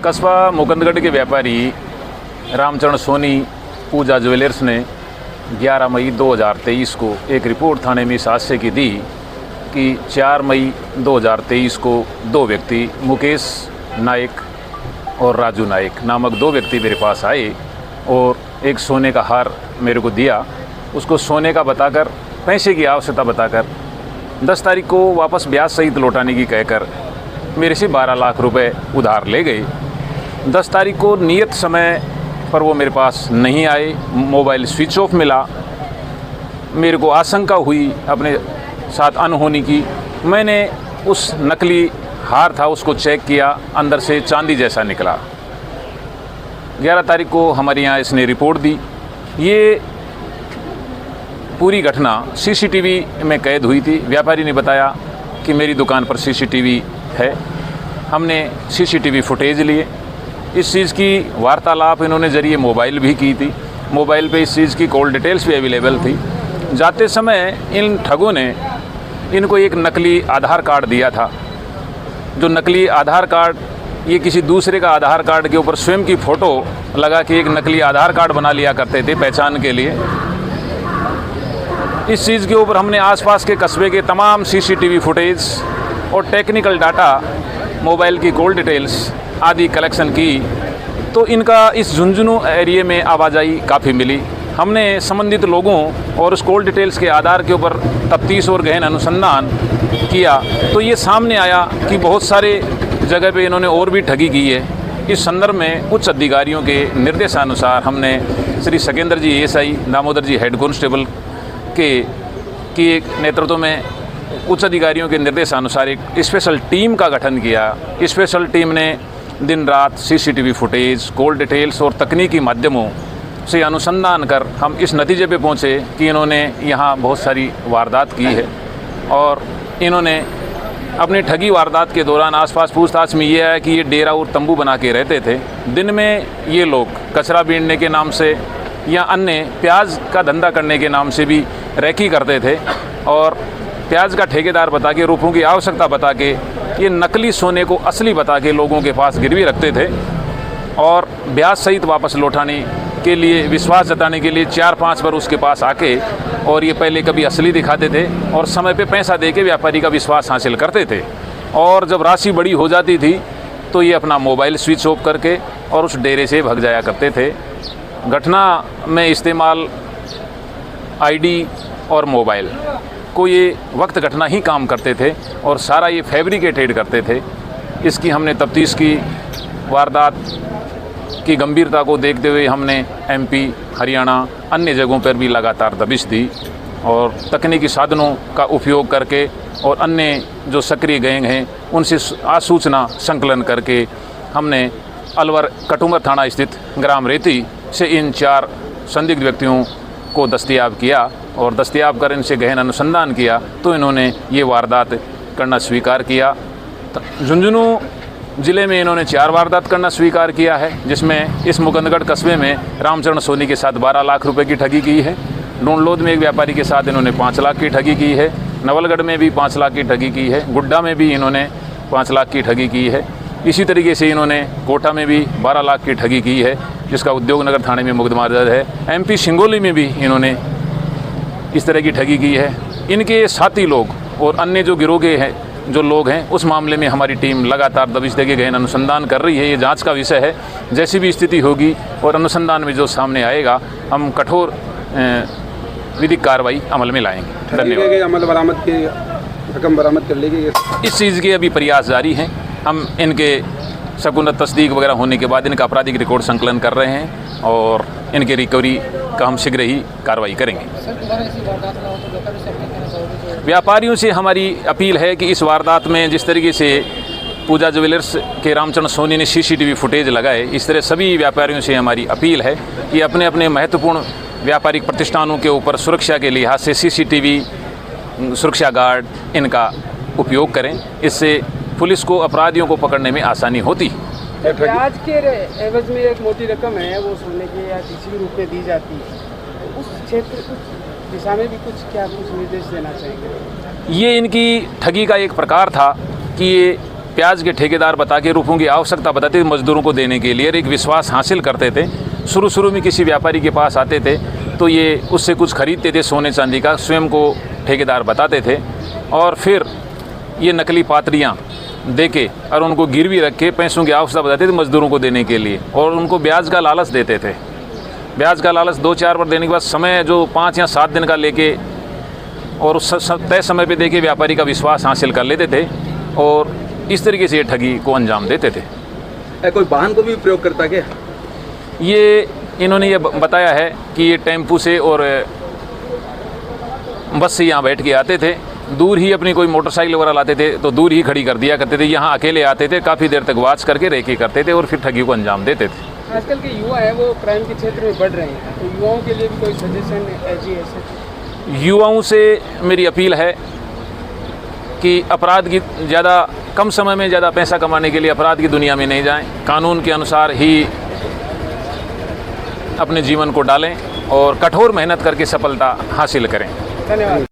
कस्बा मुकंदगढ़ के व्यापारी रामचरण सोनी पूजा ज्वेलर्स ने 11 मई 2023 को एक रिपोर्ट थाने में इस हादसे की दी कि 4 मई 2023 को दो व्यक्ति मुकेश नायक और राजू नायक नामक दो व्यक्ति मेरे पास आए और एक सोने का हार मेरे को दिया। उसको सोने का बताकर, पैसे की आवश्यकता बताकर 10 तारीख को वापस ब्याज सहित लौटाने की कहकर मेरे से 12 लाख रुपए उधार ले गए। 10 तारीख को नियत समय पर वो मेरे पास नहीं आए, मोबाइल स्विच ऑफ मिला। मेरे को आशंका हुई अपने साथ अनहोनी की। मैंने उस नकली हार था उसको चेक किया, अंदर से चांदी जैसा निकला। 11 तारीख को हमारे यहाँ इसने रिपोर्ट दी। ये पूरी घटना सीसीटीवी में कैद हुई थी। व्यापारी ने बताया कि मेरी दुकान पर सीसीटीवी है। हमने सीसीटीवी फुटेज लिए। इस चीज़ की वार्तालाप इन्होंने ज़रिए मोबाइल भी की थी। मोबाइल पे इस चीज़ की कॉल डिटेल्स भी अवेलेबल थी। जाते समय इन ठगों ने इनको एक नकली आधार कार्ड दिया था। जो नकली आधार कार्ड, ये किसी दूसरे का आधार कार्ड के ऊपर स्वयं की फ़ोटो लगा के एक नकली आधार कार्ड बना लिया करते थे पहचान के लिए। इस चीज़ के ऊपर हमने आसपास के कस्बे के तमाम सीसीटीवी फुटेज और टेक्निकल डाटा, मोबाइल की कॉल डिटेल्स आदि कलेक्शन की, तो इनका इस झुंझुनू एरिया में आवाजाही काफ़ी मिली। हमने संबंधित लोगों और उस कॉल डिटेल्स के आधार के ऊपर तफ्तीश और गहन अनुसंधान किया तो ये सामने आया कि बहुत सारे जगह पे इन्होंने और भी ठगी की है। इस संदर्भ में उच्च अधिकारियों के निर्देशानुसार हमने श्री सकेंद्र जी एएसआई, दामोदर जी हेड कांस्टेबल की एक नेतृत्व में उच्च अधिकारियों के निर्देशानुसार एक स्पेशल टीम का गठन किया। स्पेशल टीम ने दिन रात सीसीटीवी फुटेज, कॉल डिटेल्स और तकनीकी माध्यमों से अनुसंधान कर हम इस नतीजे पे पहुँचे कि इन्होंने यहाँ बहुत सारी वारदात की है और इन्होंने अपनी ठगी वारदात के दौरान आसपास पूछताछ में ये आया कि ये डेरा और तंबू बना के रहते थे। दिन में ये लोग कचरा बीनने के नाम से या अन्य प्याज का धंधा करने के नाम से भी रैकी करते थे और प्याज का ठेकेदार बता के, रुपयों की आवश्यकता बता के, ये नकली सोने को असली बता के लोगों के पास गिरवी रखते थे और ब्याज सहित वापस लौटाने के लिए, विश्वास जताने के लिए 4-5 बार उसके पास आके और ये पहले कभी असली दिखाते थे और समय पे पैसा देके व्यापारी का विश्वास हासिल करते थे। और जब राशि बड़ी हो जाती थी तो ये अपना मोबाइल स्विच ऑफ करके और उस डेरे से भाग जाया करते थे। घटना में इस्तेमाल आईडी और मोबाइल को ये वक्त घटना ही काम करते थे और सारा ये फैब्रिकेटेड करते थे। इसकी हमने तफ्तीश की। वारदात की गंभीरता को देखते हुए हमने एमपी, हरियाणा, अन्य जगहों पर भी लगातार दबिश दी और तकनीकी साधनों का उपयोग करके और अन्य जो सक्रिय गैंग हैं उनसे आसूचना संकलन करके हमने अलवर कटुमर थाना स्थित ग्राम रेती से इन 4 संदिग्ध व्यक्तियों को दस्तयाब किया और दस्तयाब कर इनसे गहन अनुसंधान किया तो इन्होंने ये वारदात करना स्वीकार किया। झुंझुनू ज़िले में इन्होंने 4 वारदात करना स्वीकार किया है, जिसमें इस मुकंदगढ़ कस्बे में रामचरण सोनी के साथ 12 लाख रुपए की ठगी की है। डोनलोद में एक व्यापारी के साथ इन्होंने 5 लाख की ठगी की है। नवलगढ़ में भी 5 लाख की ठगी की है। गुड्डा में भी इन्होंने 5 लाख की ठगी की है। इसी तरीके से इन्होंने कोटा में भी 12 लाख की ठगी की है, जिसका उद्योगनगर थाने में मुकदमा दर्ज है। एमपी सिंगोली में भी इन्होंने इस तरह की ठगी की है। इनके साथी लोग और अन्य जो गिरोह के हैं, जो लोग हैं, उस मामले में हमारी टीम लगातार दबिश देके गहन अनुसंधान कर रही है। ये जांच का विषय है। जैसी भी स्थिति होगी और अनुसंधान में जो सामने आएगा हम कठोर विधिक कार्रवाई अमल में लाएंगे। धन्यवाद। अमल बरामद की रकम बरामद कर लेगी। इस चीज़ के अभी प्रयास जारी हैं। हम इनके सकूनत तस्दीक वगैरह होने के बाद इनका आपराधिक रिकॉर्ड संकलन कर रहे हैं और इनके रिकवरी का हम शीघ्र ही कार्रवाई करेंगे। व्यापारियों से हमारी अपील है कि इस वारदात में जिस तरीके से पूजा ज्वेलर्स के रामचरण सोनी ने सीसीटीवी फुटेज लगाए, इस तरह सभी व्यापारियों से हमारी अपील है कि अपने अपने महत्वपूर्ण व्यापारिक प्रतिष्ठानों के ऊपर सुरक्षा के लिहाज से सीसीटीवी, सुरक्षा गार्ड इनका उपयोग करें। इससे पुलिस को अपराधियों को पकड़ने में आसानी होती। ब्याज के एवज में एक मोटी रकम है, वो सोने के या किसी रूप में दी जाती है, उस क्षेत्र कुछ दिशा में भी कुछ निर्देश देना चाहेंगे? ये इनकी ठगी का एक प्रकार था कि ये प्याज के ठेकेदार बता के रुपयों की आवश्यकता बताते थे मज़दूरों को देने के लिए, और एक विश्वास हासिल करते थे। शुरू में किसी व्यापारी के पास आते थे तो ये उससे कुछ खरीदते थे सोने चांदी का, स्वयं को ठेकेदार बताते थे, और फिर ये नकली पात्रियाँ दे के और उनको गिरवी रख के पैसों की आवश्यकता बताते थे मज़दूरों को देने के लिए, और उनको ब्याज का लालच देते थे। ब्याज का लालच 2-4 बार देने के बाद समय जो 5 या 7 दिन का लेके और उस तय समय पे देके व्यापारी का विश्वास हासिल कर लेते थे, और इस तरीके से ये ठगी को अंजाम देते थे। कोई वाहन को भी प्रयोग करता क्या? ये इन्होंने ये बताया है कि ये टेम्पू से और बस से यहाँ बैठ के आते थे, दूर ही अपनी कोई मोटरसाइकिल वगैरह लाते थे तो दूर ही खड़ी कर दिया करते थे, यहाँ अकेले आते थे, काफ़ी देर तक वाच करके रेकी करते थे और फिर ठगी को अंजाम देते थे। आजकल के युवा हैं वो क्राइम के क्षेत्र में बढ़ रहे हैं, तो युवाओं के लिए भी कोई सजेशन ऐसे? युवाओं से मेरी अपील है कि अपराध की ज़्यादा कम समय में ज़्यादा पैसा कमाने के लिए अपराध की दुनिया में नहीं जाएं, कानून के अनुसार ही अपने जीवन को डालें और कठोर मेहनत करके सफलता हासिल करें। धन्यवाद।